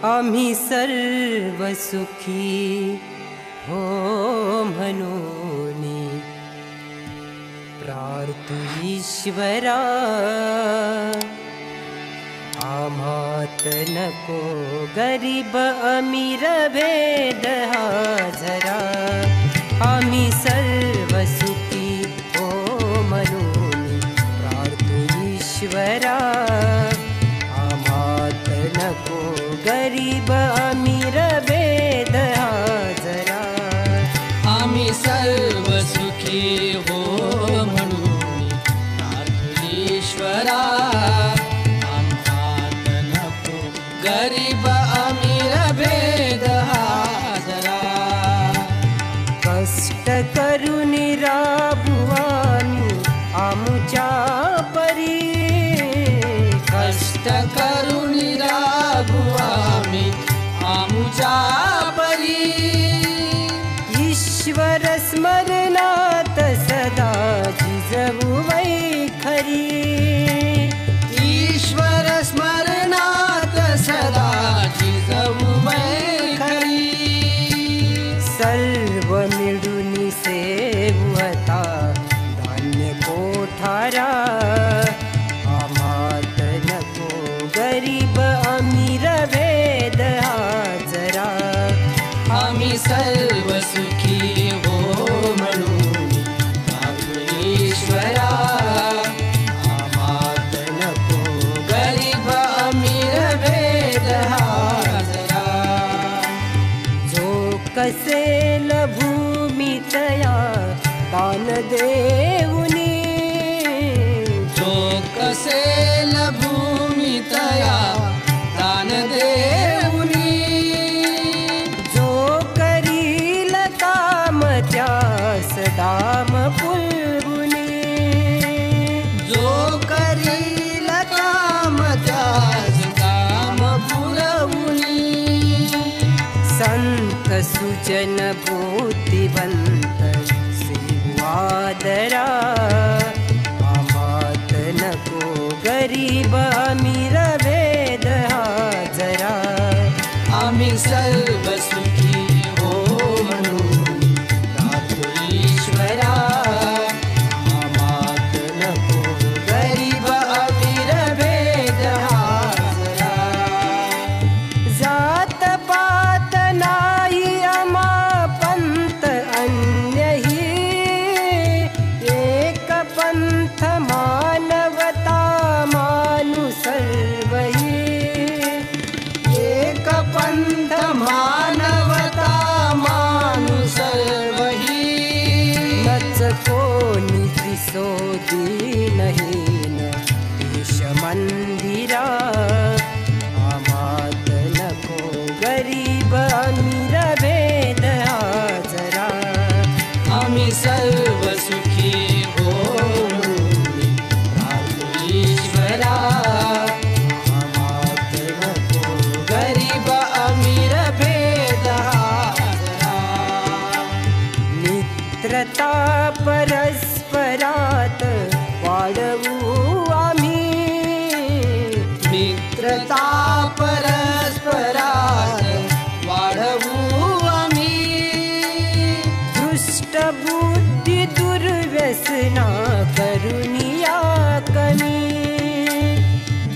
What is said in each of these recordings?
आम्ही सर्व सुखी हो म्हणून प्रार्थू ईश्वरा, आम्हात नको गरीब अमीर भेद हा जरा। आम्ही सर्व सुखी हो म्हणून प्रार्थू ईश्वरा, आम्हात नको गरीब अमीर भेद हा जरा। आम्ही सर्व सुखी हो म्हणून प्रार्थू ईश्वरा, आम्हात नको गरीब अमीर भेद हा जरा। कष्ट करून राबुवानी आमुच्या परी, कष्ट करून राबू आम्ही आमुच्या परी। ईश्वर स्मरणात सदा जिजवू खरी, ईश्वर स्मरणात सदा जिजवू खरी। सर्व मिळून सेवता धान्य कोठारा, आम्हात नको गरीब अमीर भेद हा जरा। आम्ही सर्व सुखी हो म्हणून प्रार्थू ईश्वरा, आम्हात नको गरीब अमीर भेद हा जरा। जो कसेल भूमी तया दान देऊनी, जो कसेल भूमी तया दान देऊनी, जो करील काम त्यास दाम पुरवुनी, जो करील काम त्यास काम पुरवुनी। संत सुजन बुद्धिवंत सेवादरा, आम्हात नको गरीब अमीर भेद हा जरा। आम्ही सर्व सुखी हो म्हणून प्रार्थू ईश्वरा, आम्हात नको गरीब अमीर भेद हा जरा। जात पात नाही आम्हा पंथ अन्यही, एक पंथ मानवता मानु सर्वही। एक पंथ मानवता मानु सर्वही। नच कोणी दिसो दीनहीन देश मंदिरा, आम्हात नको गरीब अमीर भेद हा जरा। आम्ही सर्व सुखी हो म्हणून प्रार्थू ईश्वरा, आम्हात नको गरीब अमीर भेद हा जरा। मित्रता परस्परात वाढवू आम्ही, मित्रता परस्परात वाढवू आम्ही। दुष्ट बुद्धी दुर्व्यसना करुनिया कमी,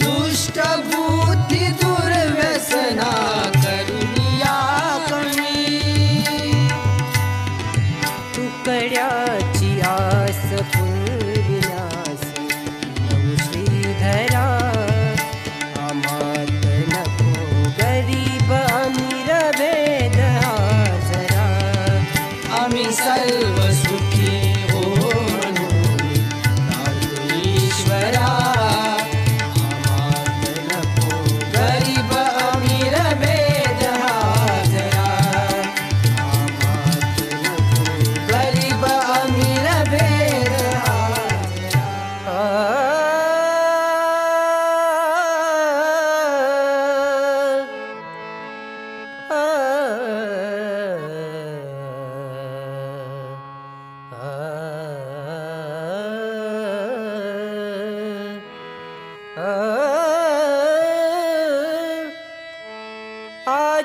दुष्ट बुद्धी दुर्व्यसना करुनिया कमी। तुकड्याची आस पुरविण्यास नऊ श्रीधरा, आम्हात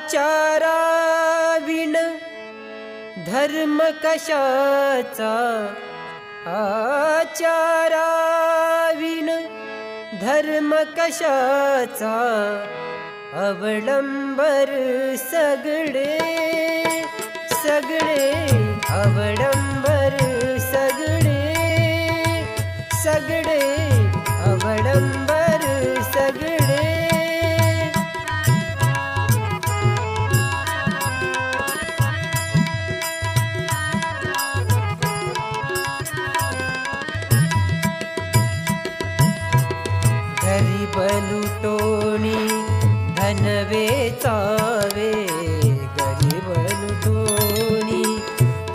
आचाराविण धर्म कशाचा, आचाराविण धर्म कशाचा, अवडंबर सगळे सगळे, अवडंबर सगळे सगळे, अवडंबर सगळे. गरीब लुटोनी धन वेचावे, गरीब लुटोनी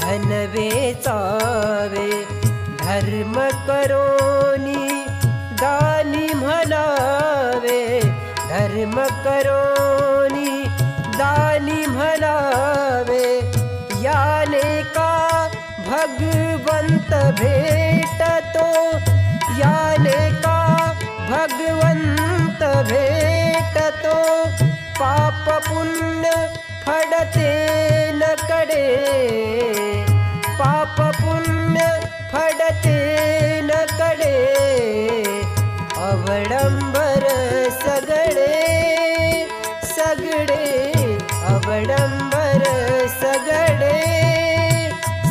धन वेचावे, धर्म करोनी दानी म्हणावे, धर्म करोनी दानी म्हणावे. याने का भगवंत भेटतो, याने का भगवंत भेटतो, पाप पुण्य फडते न कडे, पाप पुण्य फडते न कडे, अवडंबर सगळे सगळे, अवडंबर सगळे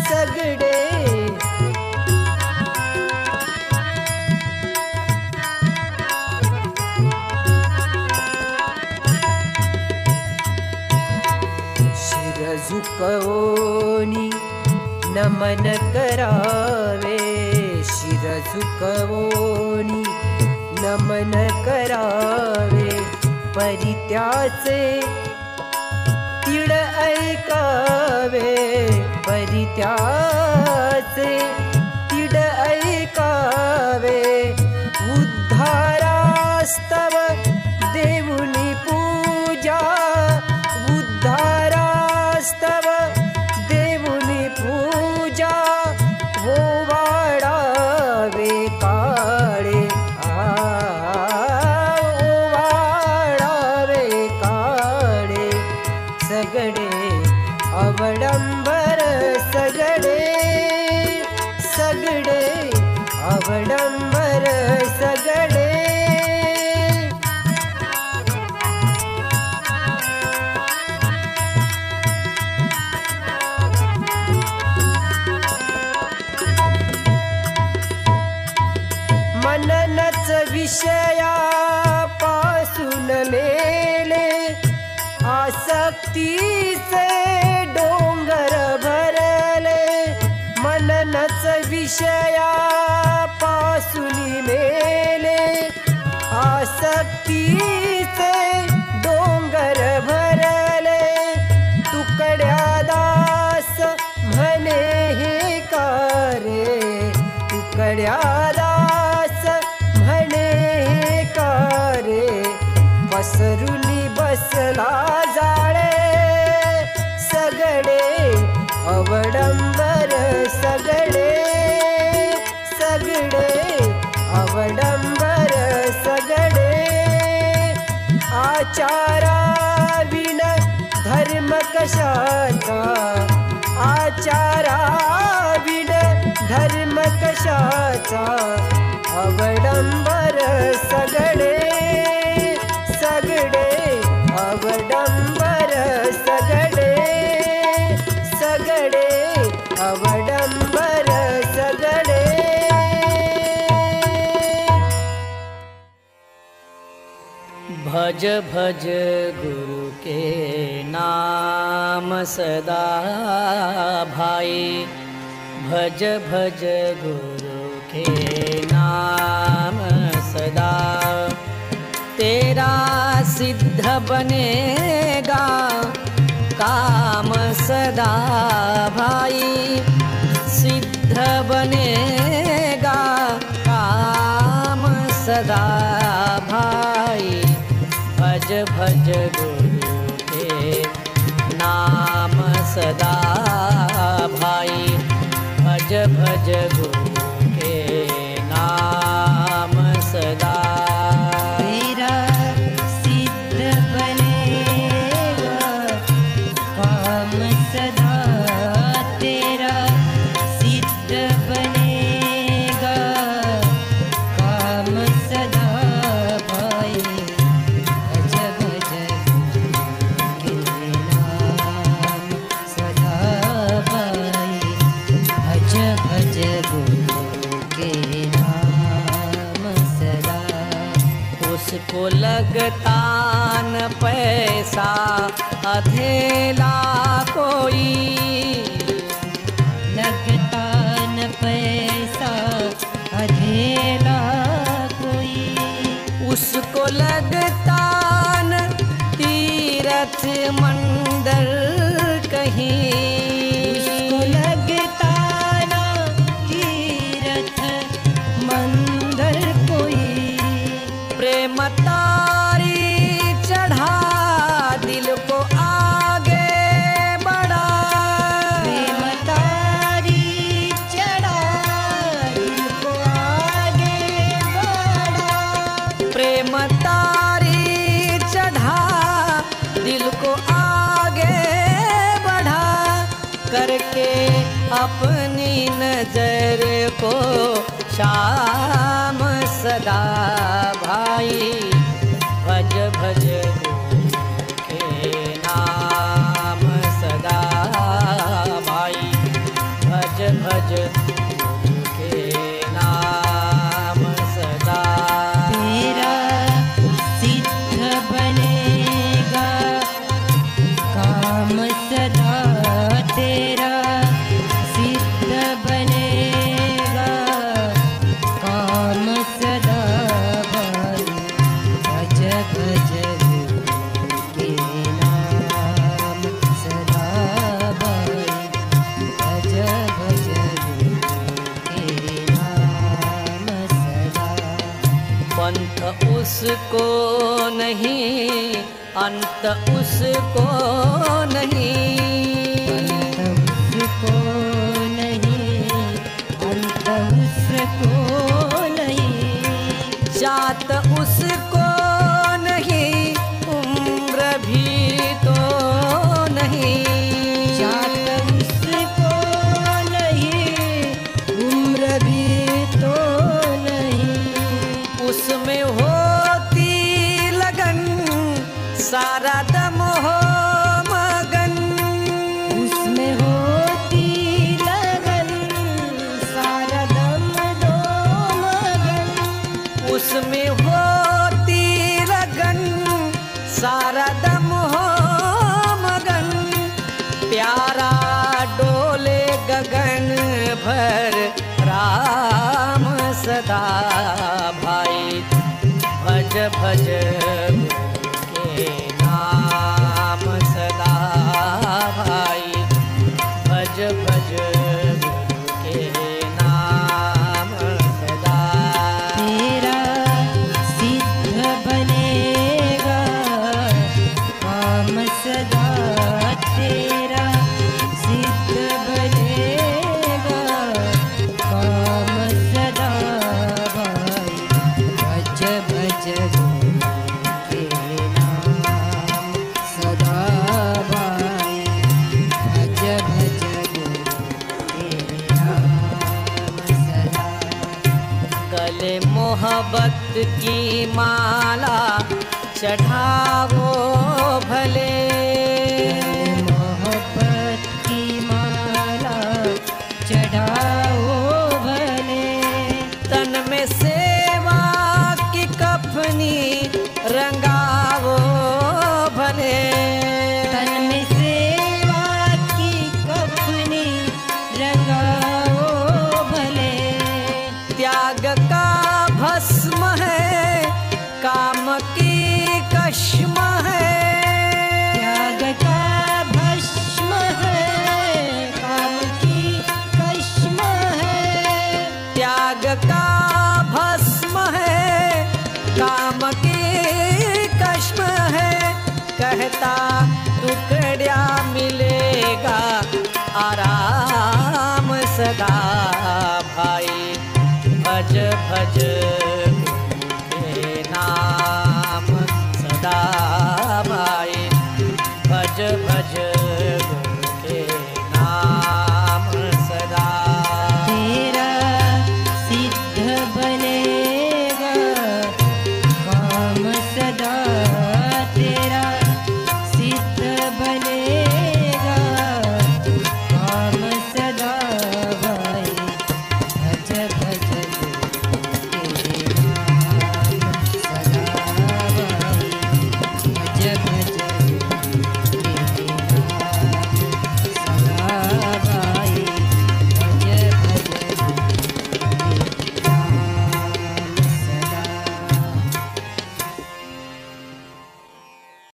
सगळे. शिर झुकवोनी नमन करावे, शिर झुकवोनी नमन करावे, परित्याचे तिड ऐकावे, परित्याचे तिड ऐकावे. उद्धारास्तव देऊनी पूजा, उद्धारास्तव देऊनी पूजा, ओवाळावे काळे, ओवाळावे काळे सगळे, अवडंबर सगळे सगळे, अवडंबर सगळे. मननच विषयापासून मेले, आसक्तीचे डोंगर भरले, मननच विषयापासून मेले, आसक्तीचे डोंगर भरले. तुकड्या दास म्हणे हे कारे, तुकड्या दास म्हणे हे कारे, पसरुनी बसला जाळे सगळे, अवडंबर सगळे सगळे, अवडंबर सगळे. आचाराविण धर्म कशाचा, आचाराविण धर्म कशाचा, अवडंबर सगळे सगळे, अवडंबर सगळे सगळे, अवडंबर सगळे. भज भज गुरु के नाम सदा भाई, भज भज गुरु के नाम सदा, तेरा सिद्ध बनेगा काम सदा भाई, सिद्ध बनेगा काम सदा भाई. भज भज गुरु के नाम सदा भाई, भज भज गुरु के नाम सदा. तेरा सिद्ध बनेगा उसको लगता न पैसा अधेला कोई, लगता न पैसा अधेला कोई, उसको लगता न तीरथ मंदिर कहीं, उसको लगता न तीरथ मंदिर कोई, प्रेम तारी चढ़ा दिल को आगे बढ़ा, प्रेम तारी चढ़ा दिल को आगे बढ़ा, प्रेम तारी चढ़ा दिल को आगे बढ़ा, करके अपनी नजर को श्याम सदा भाई, भज भज गुरु के नाम सदा भाई, भज भज गुरु के नाम सदा। तेरा सिद्ध बनेगा काम सदा, तेरा सिद्ध बनेगा काम सदा भाई, भज भज गुरु के नाम सदा भाई, भज भज गुरु के नाम सदा। पंथ उसको नहीं, अंत उसको नहीं, उसको नहीं, अंत उसको नहीं, जात उसको नहीं, उम्र भी तो नहीं, जात उसको नहीं, उम्र भी तो नहीं, उसमें होती लगन सारा दम हो मगन, उसमें होती लगन सारा दम दो मगन, उसमें होती लगन सारा दम हो मगन, प्यारा डोले गगन भर राम सदा भाई, भज भज गुरु के नाम सदा भाई, भज भज गुरु के नाम सदा। तेरा सिद्ध बनेगा काम सदा, तेरा सिद्ध बनेगा काम सदा भाई, भज भज गुरु के नाम सदा भाई, भज भज गुरु के नाम सदा। गले मोहब्बत की माला चढ़ावो भले, मोहब्बत की माला चढ़ाओ भले, तन में सेवा की कफनी रंगावो भले, तन में सेवा की कफनी रंगाओ भले, त्याग का भस्म है काम की कश्म है, त्याग का भस्म है काम की कश्म है, त्याग का भस्म है काम की कश्म है, कहता टुकड़ा मिलेगा आराम सदा भाई, भज भज गुरु के नाम सदा भाई, भज भज गुरु के नाम सदा। तेरा सिद्ध बनेगा काम सदा, तेरा सिद्ध बनेगा काम सदा भाई,